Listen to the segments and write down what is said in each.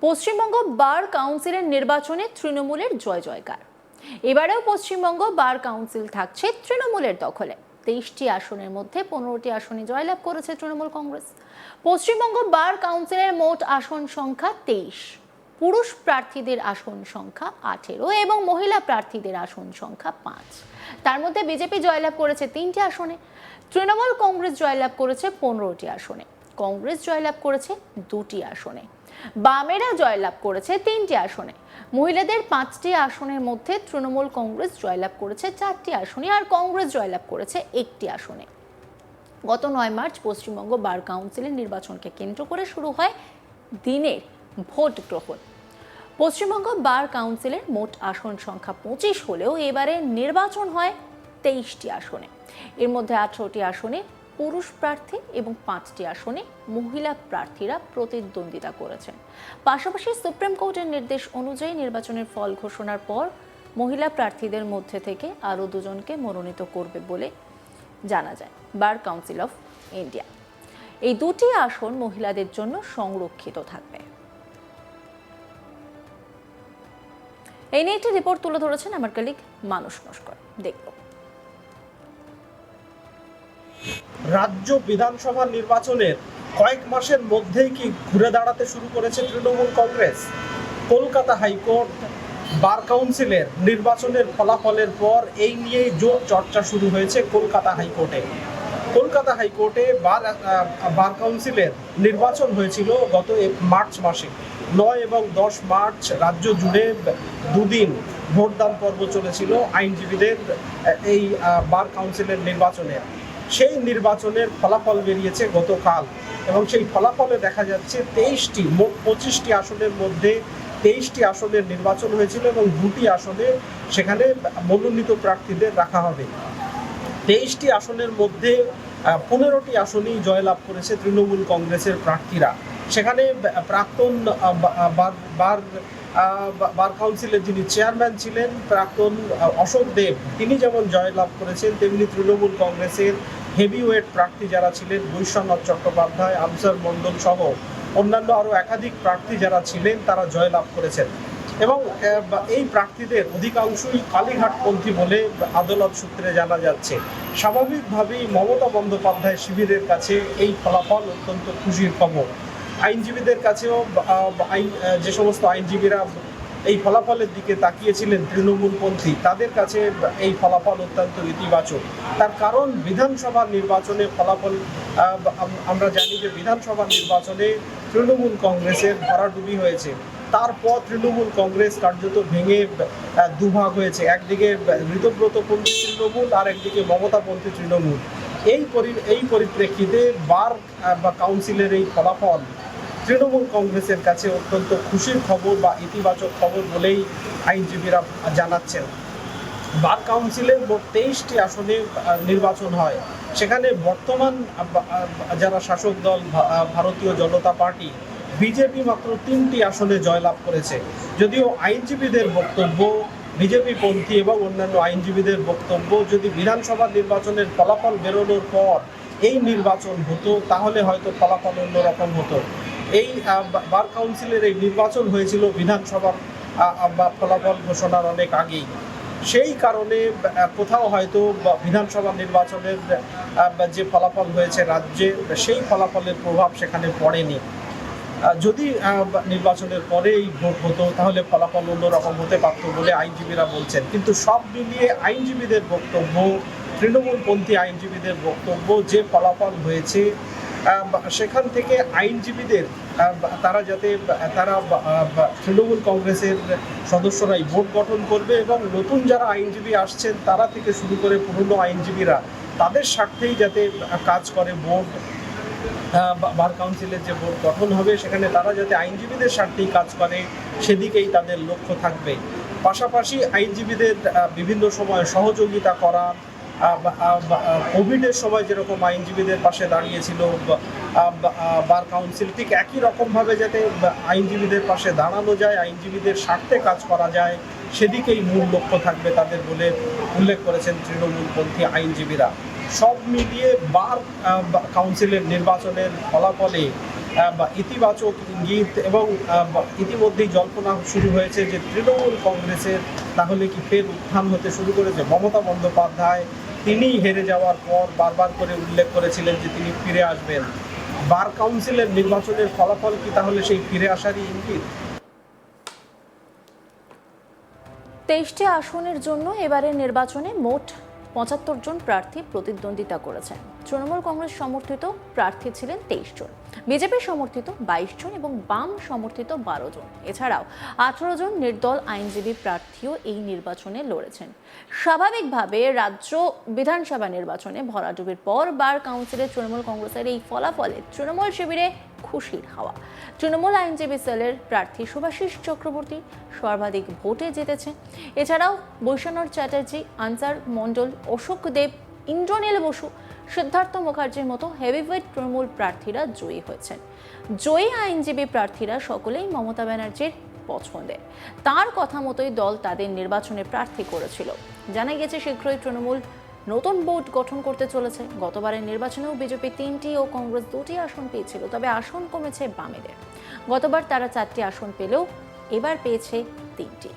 পশ্চিমবঙ্গ বার কাউন্সিলের নির্বাচনে তৃণমূলের জয় জয়কার। এবারেও পশ্চিমবঙ্গ বার কাউন্সিল থাকছে তৃণমূলের দখলে। 23টি আসনের মধ্যে 15টি আসনে জয়লাভ করেছে তৃণমূল কংগ্রেস। পশ্চিমবঙ্গ বার কাউন্সিলের মোট আসন সংখ্যা 23, পুরুষ প্রার্থীদের আসন সংখ্যা 18 এবং মহিলা প্রার্থীদের আসন সংখ্যা 5। তার মধ্যে বিজেপি জয়লাভ করেছে 3টি আসনে, তৃণমূল কংগ্রেস জয়লাভ করেছে 15টি আসনে, কংগ্রেস জয়লাভ করেছে 2টি আসনে, বামেরা জয়লাভ করেছে 3টি আসনে। মহিলাদের 5টি আসনের মধ্যে তৃণমূল কংগ্রেস জয়লাভ করেছে 4টি আসনে আর কংগ্রেস জয়লাভ করেছে 1টি আসনে। গত 9 মার্চ পশ্চিমবঙ্গ বার কাউন্সিলের নির্বাচনকে কেন্দ্র করে শুরু হয় দিনের ভোট গ্রহণ। পশ্চিমবঙ্গ বার কাউন্সিলের মোট আসন সংখ্যা 25 হলেও এবারে নির্বাচন হয় 23টি আসনে। এর মধ্যে 18টি আসনে পুরুষ প্রার্থী এবং 5টি আসনে মহিলা প্রার্থীরা প্রতিদ্বন্দ্বিতা করেছেন। পাশাপাশি সুপ্রিম কোর্টের নির্দেশ অনুযায়ী নির্বাচনের ফল ঘোষণার পর মহিলা প্রার্থীদের মধ্যে থেকে আরও 2জনকে মনোনীত করবে বলে জানা যায় বার কাউন্সিল অফ ইন্ডিয়া। এই 2টি আসন মহিলাদের জন্য সংরক্ষিত থাকবে। এই নিয়ে একটি রিপোর্ট তুলে ধরেছেন আমার কলিগ মানুষ নস্কর। দেখব। রাজ্য বিধানসভা নির্বাচনের কয়েক মাসের মধ্যেই কি ঘুরে দাঁড়াতে শুরু করেছে তৃণমূল কংগ্রেস। কলকাতা হাইকোর্ট বার কাউন্সিলের নির্বাচনের ফলাফলের পর এই নিয়েই জোর চর্চা শুরু হয়েছে কলকাতা হাইকোর্টে। কলকাতা হাইকোর্টে বার কাউন্সিলের নির্বাচন হয়েছিল গত মার্চ মাসে। 9 এবং 10 মার্চ রাজ্য জুড়ে দুদিন ভোটদান পর্ব চলেছিল আইনজীবীদের এই বার কাউন্সিলের নির্বাচনের। সেই নির্বাচনের ফলাফল বেরিয়েছে গতকাল এবং সেই ফলাফলে দেখা যাচ্ছে 23টি মোট 25টি আসনের মধ্যে 23টি আসনের নির্বাচন হয়েছিল এবং 2টি আসনে সেখানে মনোনীত প্রার্থীদের রাখা হবে। 23টি আসনের মধ্যে 15টি আসনেই জয়লাভ করেছে তৃণমূল কংগ্রেসের প্রার্থীরা। সেখানে প্রাক্তন বার কাউন্সিলের যিনি চেয়ারম্যান ছিলেন প্রাক্তন অশোক দেব, তিনি যেমন জয়লাভ করেছেন, তেমনি তৃণমূল কংগ্রেসের হেভিওয়েট প্রার্থী যারা ছিলেন বৈশ্বনাথ চট্টোপাধ্যায়, আফজাল মণ্ডল সহ অন্যান্য আরও একাধিক প্রার্থী যারা ছিলেন তারা জয়লাভ করেছেন। এবং এই প্রার্থীদের অধিকাংশই কালীঘাটপন্থী বলে আদালত সূত্রে জানা যাচ্ছে। স্বাভাবিকভাবেই মমতা বন্দ্যোপাধ্যায় শিবিরের কাছে এই ফলাফল অত্যন্ত খুশির খবর। আইনজীবীদের কাছেও যে সমস্ত আইনজীবীরা এই ফলাফলের দিকে তাকিয়েছিলেন তৃণমূলপন্থী, তাদের কাছে এই ফলাফল অত্যন্ত ইতিবাচক। তার কারণ বিধানসভা নির্বাচনে ফলাফল আমরা জানি যে বিধানসভা নির্বাচনে তৃণমূল কংগ্রেসের ভরাডুবি হয়েছে। তারপর তৃণমূল কংগ্রেস কার্যত ভেঙে দুভাগ হয়েছে, একদিকে ঋতব্রতপন্থী তৃণমূল আর একদিকে মমতাপন্থী তৃণমূল। এই পরিপ্রেক্ষিতে বার কাউন্সিলের এই ফলাফল তৃণমূল কংগ্রেসের কাছে অত্যন্ত খুশির খবর বা ইতিবাচক খবর বলেই আইনজীবীরা জানাচ্ছেন। বার কাউন্সিলের মোট 23টি আসনে নির্বাচন হয়। সেখানে বর্তমান যারা শাসক দল ভারতীয় জনতা পার্টি, বিজেপি মাত্র 3টি আসনে জয়লাভ করেছে। যদিও আইনজীবীদের বক্তব্য, বিজেপিপন্থী এবং অন্যান্য আইনজীবীদের বক্তব্য, যদি বিধানসভা নির্বাচনের ফলাফল বেরোনোর পর এই নির্বাচন হতো তাহলে হয়তো ফলাফল অন্যরকম হতো। এই বার কাউন্সিলের এই নির্বাচন হয়েছিল বিধানসভার ফলাফল ঘোষণার অনেক আগেই। সেই কারণে কোথাও হয়তো বিধানসভা নির্বাচনের যে ফলাফল হয়েছে রাজ্যে, সেই ফলাফলের প্রভাব সেখানে পড়েনি। যদি নির্বাচনের পরে এই ভোট হতো তাহলে ফলাফল অন্যরকম হতে পারত বলে আইনজীবীরা বলছেন। কিন্তু সব মিলিয়ে আইনজীবীদের বক্তব্য, তৃণমূলপন্থী আইনজীবীদের বক্তব্য, যে ফলাফল হয়েছে সেখান থেকে আইনজীবীদের তারা তৃণমূল কংগ্রেসের সদস্যরাই ভোট গঠন করবে এবং নতুন যারা আইনজীবী আসছেন তারা থেকে শুরু করে পুরনো আইনজীবীরা তাদের স্বার্থেই যাতে কাজ করে বোর্ড, বার কাউন্সিলের যে বোর্ড গঠন হবে সেখানে তারা যাতে আইনজীবীদের স্বার্থেই কাজ করে সেদিকেই তাদের লক্ষ্য থাকবে। পাশাপাশি আইনজীবীদের বিভিন্ন সময় সহযোগিতা করা, কোভিডের সময় যেরকম আইনজীবীদের পাশে দাঁড়িয়েছিল বার কাউন্সিল, ঠিক একই রকমভাবে যাতে আইনজীবীদের পাশে দাঁড়ানো যায়, আইনজীবীদের স্বার্থে কাজ করা যায়, সেদিকেই মূল লক্ষ্য থাকবে তাদের বলে উল্লেখ করেছেন তৃণমূলপন্থী আইনজীবীরা। সব মিলিয়ে বার কাউন্সিলের নির্বাচনের ফলাফলে ইতিবাচক ইঙ্গিত এবং ইতিমধ্যেই জল্পনা শুরু হয়েছে যে তৃণমূল কংগ্রেসের তাহলে কি ফের উত্থান হতে শুরু করেছে। মমতা বন্দ্যোপাধ্যায় তিনি হেরে যাওয়ার পর বারবার করে উল্লেখ করেছিলেন যে তিনি ফিরে আসবেন। বার কাউন্সিলের নির্বাচনের ফলাফল কি তাহলে সেই ফিরে আসারই ইঙ্গিত? 23টি আসনের জন্য এবারের নির্বাচনে মোট 75 জন প্রার্থী প্রতিদ্বন্দ্বিতা করেছেন। তৃণমূল কংগ্রেস সমর্থিত প্রার্থী ছিলেন 23 জন, বিজেপি সমর্থিত 22 জন এবং বাম সমর্থিত 12 জন। এছাড়াও 18 জন নির্দল আইনজীবী প্রার্থীও এই নির্বাচনে লড়েছেন। স্বাভাবিকভাবে রাজ্য বিধানসভা নির্বাচনে ভরাডুবির পর বার কাউন্সিলে তৃণমূল কংগ্রেসের এই ফলাফলে তৃণমূল শিবিরে খুশির হাওয়া। তৃণমূল আইনজীবী সেলের প্রার্থী শুভাশিস চক্রবর্তী সর্বাধিক ভোটে জিতেছে। এছাড়াও বৈশ্বনাথ চ্যাটার্জি, আনসার মণ্ডল, অশোক দেব, ইন্দ্রনীল বসু, সিদ্ধার্থ মুখার্জির মতো হেভিওয়েট তৃণমূল প্রার্থীরা জয়ী হয়েছেন। জয়ী আইনজীবী প্রার্থীরা সকলেই মমতা ব্যানার্জির পছন্দের। তার কথা মতোই দল তাদের নির্বাচনে প্রার্থী করেছিল। জানা গেছে শীঘ্রই তৃণমূল নতুন বোর্ড গঠন করতে চলেছে। গতবারের নির্বাচনেও বিজেপি 3টি ও কংগ্রেস 2টি আসন পেয়েছিল, তবে আসন কমেছে বামেদের। গতবার তারা 4টি আসন পেলেও এবার পেয়েছে 3টি।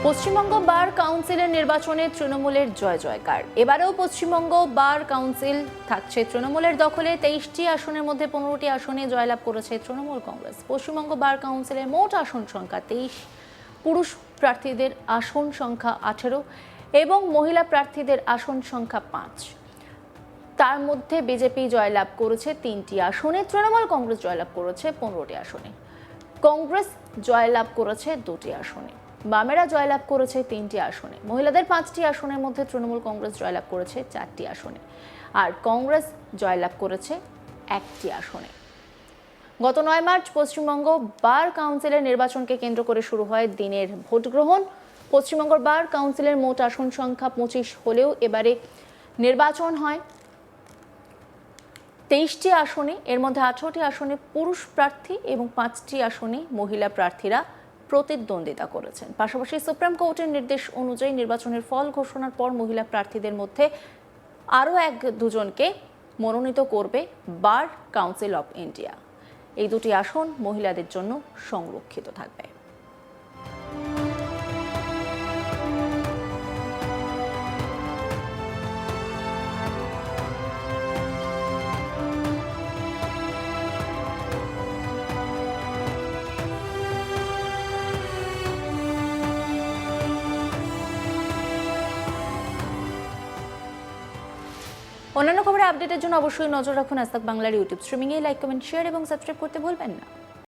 পশ্চিমবঙ্গ বার কাউন্সিলের নির্বাচনে তৃণমূলের জয় জয়কার। এবারেও পশ্চিমবঙ্গ বার কাউন্সিল থাকছে তৃণমূলের দখলে। 23টি আসনের মধ্যে 15টি আসনে জয়লাভ করেছে তৃণমূল কংগ্রেস। পশ্চিমবঙ্গ বার কাউন্সিলের মোট আসন সংখ্যা 23, পুরুষ প্রার্থীদের আসন সংখ্যা 18 এবং মহিলা প্রার্থীদের আসন সংখ্যা 5। তার মধ্যে বিজেপি জয়লাভ করেছে 3টি আসনে, তৃণমূল কংগ্রেস জয়লাভ করেছে 15টি আসনে, কংগ্রেস জয়লাভ করেছে 2টি আসনে, বামেরা জয়লাভ করেছে 3টি আসনে। মহিলাদের 5টি আসনের মধ্যে তৃণমূল কংগ্রেস জয়লাভ করেছে 4টি আসনে আর কংগ্রেস জয়লাভ করেছে 1টি আসনে। গত 9 মার্চ পশ্চিমবঙ্গ বার কাউন্সিলের নির্বাচনকে কেন্দ্র করে শুরু হয় দিনের ভোট গ্রহণ। পশ্চিমবঙ্গ বার কাউন্সিলের মোট আসন সংখ্যা 25 হলেও এবারে নির্বাচন হয় 23টি আসনে। এর মধ্যে 18টি আসনে পুরুষ প্রার্থী এবং 5টি আসনে মহিলা প্রার্থীরা প্রতিদ্বন্দ্বিতা করেছেন। পাশাপাশি সুপ্রিম কোর্টের নির্দেশ অনুযায়ী নির্বাচনের ফল ঘোষণার পর মহিলা প্রার্থীদের মধ্যে আরও 1-2জনকে মনোনীত করবে বার কাউন্সিল অফ ইন্ডিয়া। এই 2টি আসন মহিলাদের জন্য সংরক্ষিত থাকবে। অন্যান্য খবরে আপডেটের জন্য অবশ্যই নজর রাখুন আজ তাক বাংলার ইউটিউব স্ট্রিমিংয়ে। লাইক, কমেন্ট, শেয়ার এবং সাবস্ক্রাইব করতে ভুলবেন না।